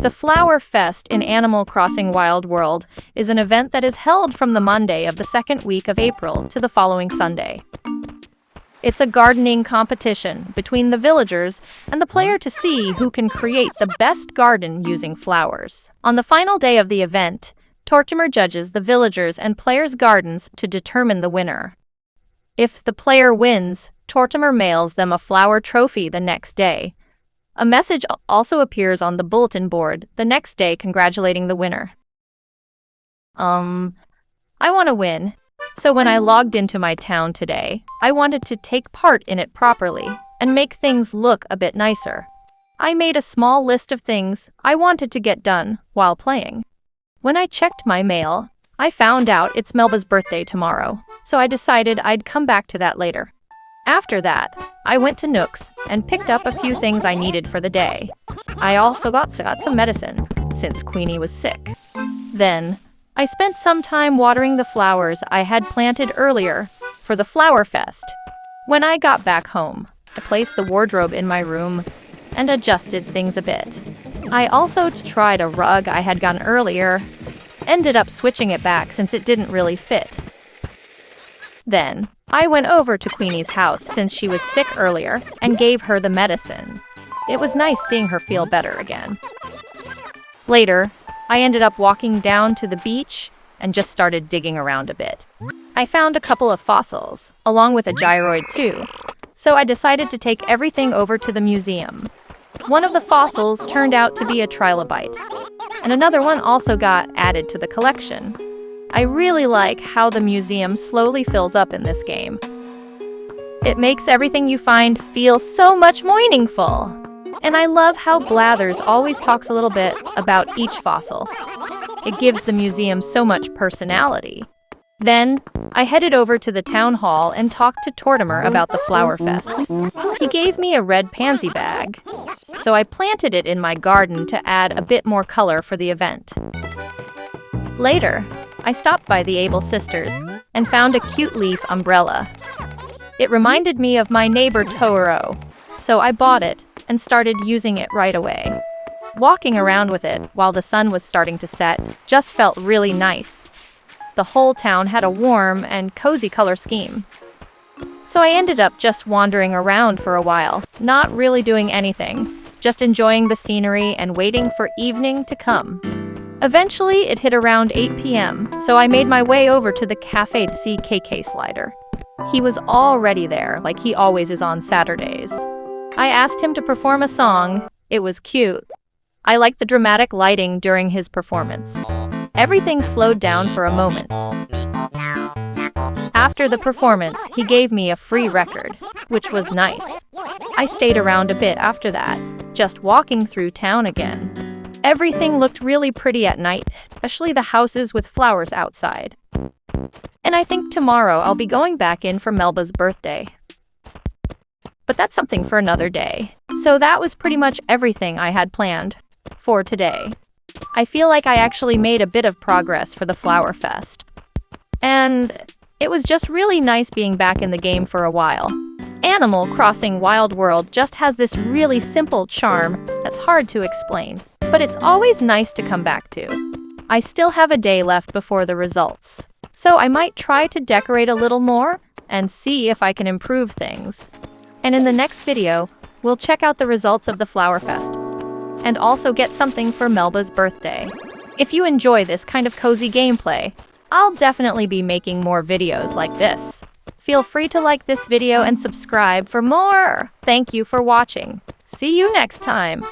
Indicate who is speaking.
Speaker 1: The Flower Fest in Animal Crossing Wild World is an event that is held from the Monday of the second week of April to the following Sunday. It's a gardening competition between the villagers and the player to see who can create the best garden using flowers. On the final day of the event, Tortimer judges the villagers' and players' gardens to determine the winner. If the player wins, Tortimer mails them a flower trophy the next day. A message also appears on the bulletin board the next day congratulating the winner. I want to win. So when I logged into my town today, I wanted to take part in it properly and make things look a bit nicer. I made a small list of things I wanted to get done while playing. When I checked my mail, I found out it's Melba's birthday tomorrow, so I decided I'd come back to that later. After that, I went to Nook's and picked up a few things I needed for the day. I also got some medicine, since Queenie was sick. Then, I spent some time watering the flowers I had planted earlier for the Flower Fest. When I got back home, I placed the wardrobe in my room and adjusted things a bit. I also tried a rug I had gotten earlier, ended up switching it back since it didn't really fit. Then, I went over to Queenie's house since she was sick earlier and gave her the medicine. It was nice seeing her feel better again. Later, I ended up walking down to the beach and just started digging around a bit. I found a couple of fossils, along with a gyroid too, so I decided to take everything over to the museum. One of the fossils turned out to be a trilobite, and another one also got added to the collection. I really like how the museum slowly fills up in this game. It makes everything you find feel so much more meaningful. And I love how Blathers always talks a little bit about each fossil. It gives the museum so much personality. Then, I headed over to the town hall and talked to Tortimer about the Flower Fest. He gave me a red pansy bag, so I planted it in my garden to add a bit more color for the event. Later, I stopped by the Able Sisters and found a cute leaf umbrella. It reminded me of my neighbor Toro, so I bought it and started using it right away. Walking around with it while the sun was starting to set just felt really nice. The whole town had a warm and cozy color scheme. So I ended up just wandering around for a while, not really doing anything, just enjoying the scenery and waiting for evening to come. Eventually, it hit around 8 p.m., so I made my way over to the cafe to see KK Slider. He was already there, like he always is on Saturdays. I asked him to perform a song. It was cute. I liked the dramatic lighting during his performance. Everything slowed down for a moment. After the performance, he gave me a free record, which was nice. I stayed around a bit after that, just walking through town again. Everything looked really pretty at night, especially the houses with flowers outside. And I think tomorrow I'll be going back in for Melba's birthday. But that's something for another day. So that was pretty much everything I had planned for today. I feel like I actually made a bit of progress for the Flower Fest. And it was just really nice being back in the game for a while. Animal Crossing Wild World just has this really simple charm that's hard to explain, but it's always nice to come back to. I still have a day left before the results, so I might try to decorate a little more and see if I can improve things. And in the next video, we'll check out the results of the Flower Fest and also get something for Melba's birthday. If you enjoy this kind of cozy gameplay, I'll definitely be making more videos like this. Feel free to like this video and subscribe for more. Thank you for watching. See you next time.